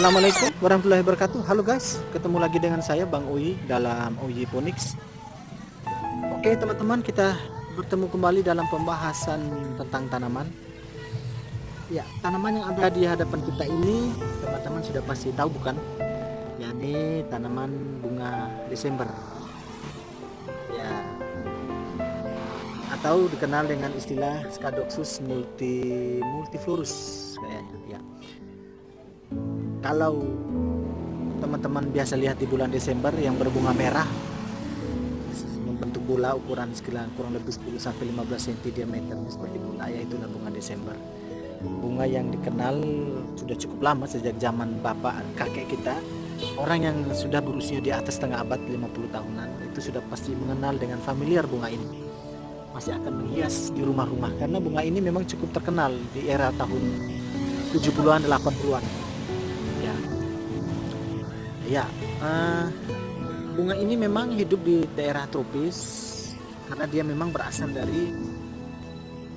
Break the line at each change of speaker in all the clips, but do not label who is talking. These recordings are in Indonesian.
Assalamualaikum warahmatullahi wabarakatuh. Halo guys, ketemu lagi dengan saya Bang Uyi dalam Uyi Phonics. Oke teman-teman, kita bertemu kembali dalam pembahasan tentang tanaman. Ya, tanaman yang ada di hadapan kita ini teman-teman sudah pasti tahu bukan? Yakni tanaman bunga Desember. Ya, atau dikenal dengan istilah Scadoxus multiflorus kayaknya. Ya. Kalau teman-teman biasa lihat di bulan Desember yang berbunga merah membentuk bola ukuran sekitar kurang lebih 10 sampai 15 cm diameter seperti bola, yaitu bunga Desember. Bunga yang dikenal sudah cukup lama, sejak zaman bapak kakek kita. Orang yang sudah berusia di atas setengah abad 50 tahunan itu sudah pasti mengenal dengan familiar bunga ini. Masih akan menghias di rumah-rumah karena bunga ini memang cukup terkenal di era tahun 70-an 80-an. Ya, bunga ini memang hidup di daerah tropis karena dia memang berasal dari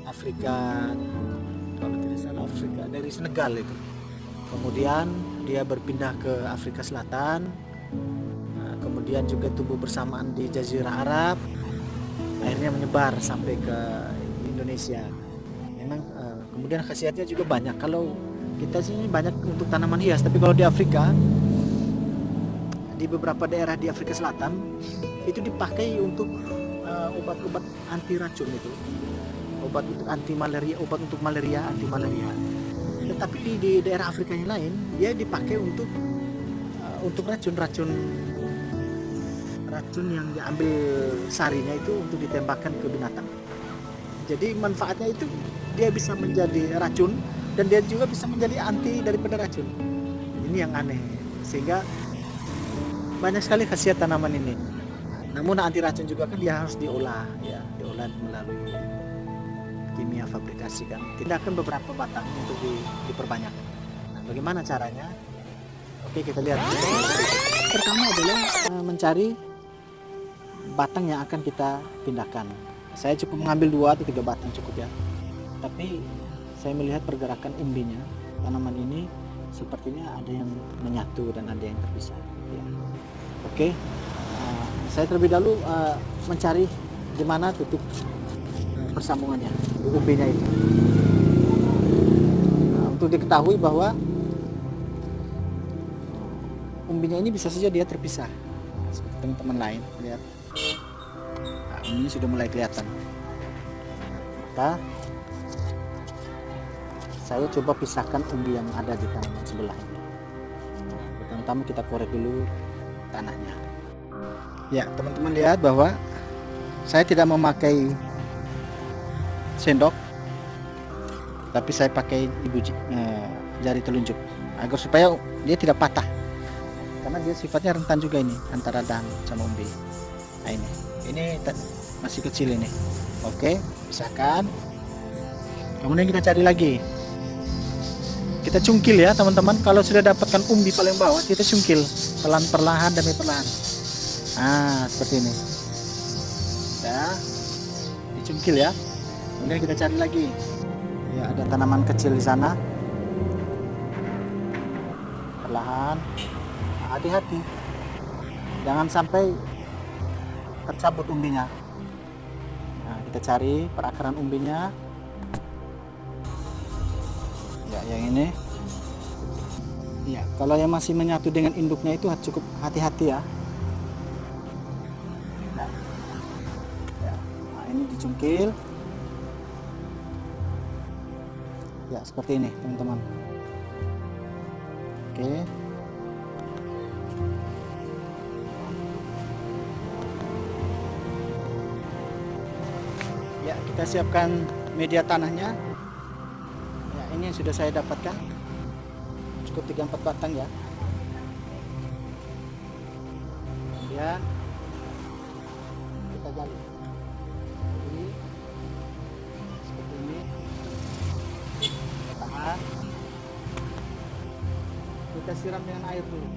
Afrika, kalau tidak salah Afrika, dari Senegal itu. Kemudian dia berpindah ke Afrika Selatan, kemudian juga tumbuh bersamaan di Jazirah Arab, akhirnya menyebar sampai ke Indonesia. Memang kemudian khasiatnya juga banyak. Kalau kita sini banyak untuk tanaman hias, tapi kalau di Afrika, di beberapa daerah di Afrika Selatan itu dipakai untuk obat-obat anti racun, itu obat untuk anti malaria, obat untuk malaria, anti malaria. Tetapi di daerah Afrika yang lain dia dipakai untuk racun yang diambil sarinya itu untuk ditembakkan ke binatang. Jadi manfaatnya itu dia bisa menjadi racun dan dia juga bisa menjadi anti daripada racun. Ini yang aneh, sehingga banyak sekali khasiat tanaman ini. Namun anti racun juga kan dia harus diolah melalui kimia fabrikasi kan. Tindakan beberapa batang untuk diperbanyak. Nah, bagaimana caranya? Oke, kita lihat. Pertama adalah mencari batang yang akan kita pindahkan. Saya cukup mengambil 2 atau 3 batang cukup ya. Tapi saya melihat pergerakan umbinya. Tanaman ini sepertinya ada yang menyatu dan ada yang terpisah. Ya. Oke, saya terlebih dahulu mencari di mana titik persambungannya, umbinya itu. Untuk diketahui bahwa umbinya ini bisa saja dia terpisah, seperti teman-teman lain. Lihat, ini sudah mulai kelihatan. Maka saya coba pisahkan umbi yang ada di tanaman sebelah ini. Pertama kita korek dulu tanahnya. Ya, teman-teman lihat bahwa saya tidak memakai sendok, tapi saya pakai jari telunjuk agar supaya dia tidak patah, karena dia sifatnya rentan juga ini antara dahan sama umbi. Nah, ini masih kecil ini. Oke, pisahkan. Kemudian kita cari lagi. Kita cungkil ya teman-teman. Kalau sudah dapatkan umbi paling bawah, kita cungkil perlahan demi perlahan. Nah, seperti ini. Ya, dicungkil ya. Kemudian kita cari lagi. Ya, ada tanaman kecil di sana. Perlahan. Nah, hati-hati. Jangan sampai tercabut umbinya. Nah, kita cari perakaran umbinya. Ya, yang ini. Ya, kalau yang masih menyatu dengan induknya itu cukup hati-hati ya. Nah, ini dicungkil. Ya, seperti ini teman-teman. Oke. Ya, kita siapkan media tanahnya. Ini yang sudah saya dapatkan, cukup 3-4 batang ya. Kemudian kita gali. Jadi seperti ini. Tahan. Kita siram dengan air dulu.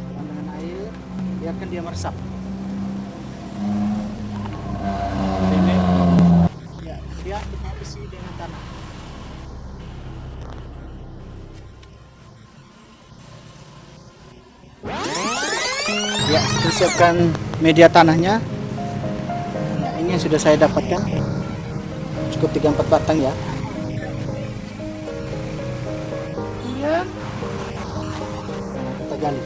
Siram dengan air, biarkan dia meresap. Ini. Ya, dia kita isi dengan tanah. Ya, kita siapkan media tanahnya. Nah, ini yang sudah saya dapatkan. Cukup 3-4 batang ya. Ya. Nah, kita gali.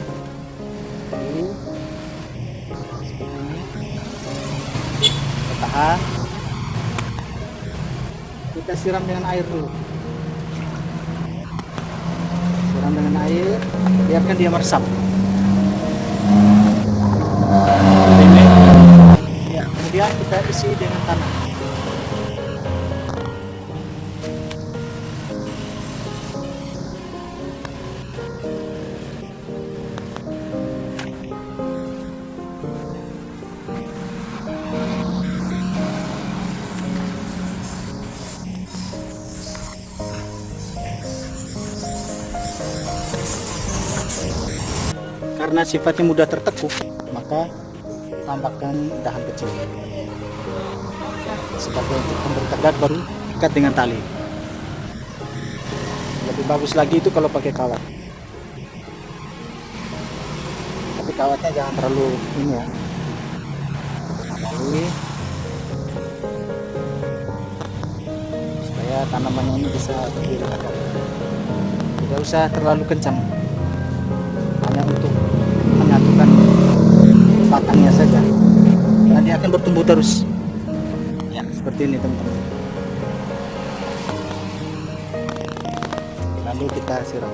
Ini. Seperti ini. Kita tahan. Kita siram dengan air dulu. Siram dengan air, biarkan dia meresap. Ini. Ya, kemudian kita isi dengan tanah. Karena sifatnya mudah tertekuk, maka tambahkan dahan kecil sebagai untuk memberi tegar, baru ikat dengan tali. Lebih bagus lagi itu kalau pakai kawat, tapi kawatnya jangan terlalu ini ya, tali supaya tanamannya ini bisa berdiri tegak. Tidak usah terlalu kencang, hanya untuk menyatukan batangnya saja, nanti akan bertumbuh terus ya, seperti ini teman-teman. Lalu kita siram.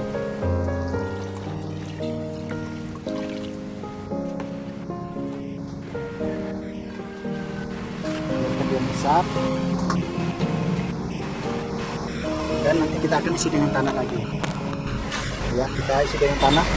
Biarkan dia meresap, dan nanti kita akan isi dengan tanah lagi ya. Kita isi dengan tanah.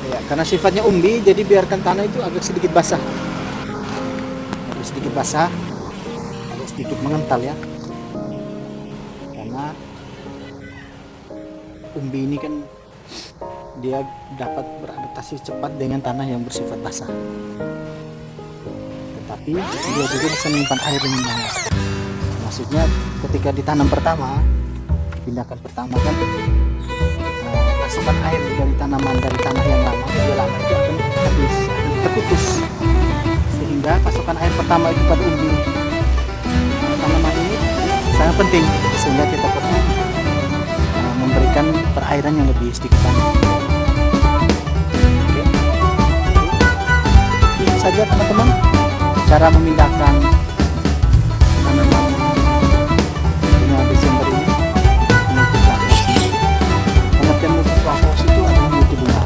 Ya, karena sifatnya umbi, jadi biarkan tanah itu agak sedikit basah, agak sedikit mengental ya. Karena umbi ini kan dia dapat beradaptasi cepat dengan tanah yang bersifat basah, tetapi dia juga bisa menyimpan air dengan lama. Maksudnya ketika ditanam pertama, pindahkan pertama kan, pasokan air dari tanaman dari tanah yang lama itu akan habis, terputus, sehingga pasokan air pertama itu pada umbi tanaman ini sangat penting, sehingga kita perlu memberikan perairan yang lebih sedikit banyak. Oke. Itu saja teman-teman cara memindahkan tanaman bunga Desember ini. Pengertian multiflowers itu adalah multi bunga,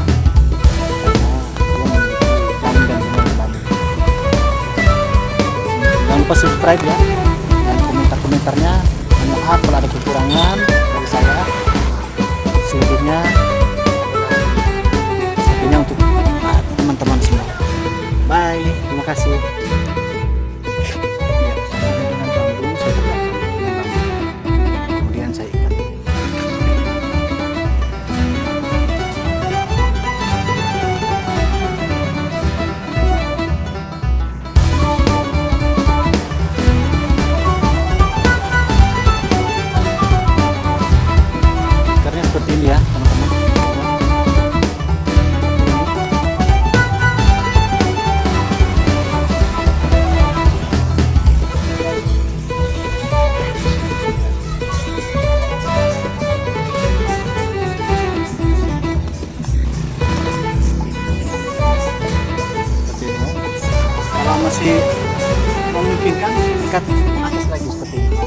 karena dia memiliki daun dan bunga yang banyak. Jangan lupa subscribe ya, dan komentar-komentarnya. Mohon maaf kalau ada kekurangan dari saya. Selanjutnya untuk teman-teman semua. Bye, terima kasih. Dengan bambu saya tegakkan dengan bambu, kemudian saya ikat. Ikarnya seperti ini ya teman-teman. Kalau masih memungkinkan, ikat atas lagi seperti ini.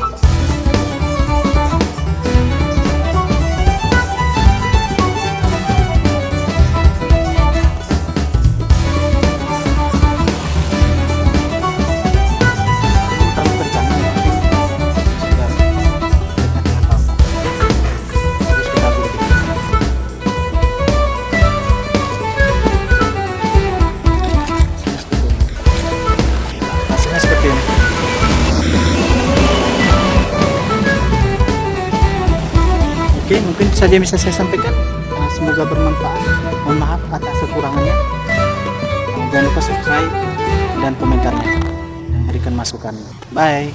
Terlalu kencang, nanti sudah dekat dengan bambu. Terus kita gunting. Oke, mungkin itu saja yang bisa saya sampaikan. Semoga bermanfaat. Mohon maaf atas kekurangannya. Jangan lupa subscribe dan komentarnya, dan berikan masukan. Bye.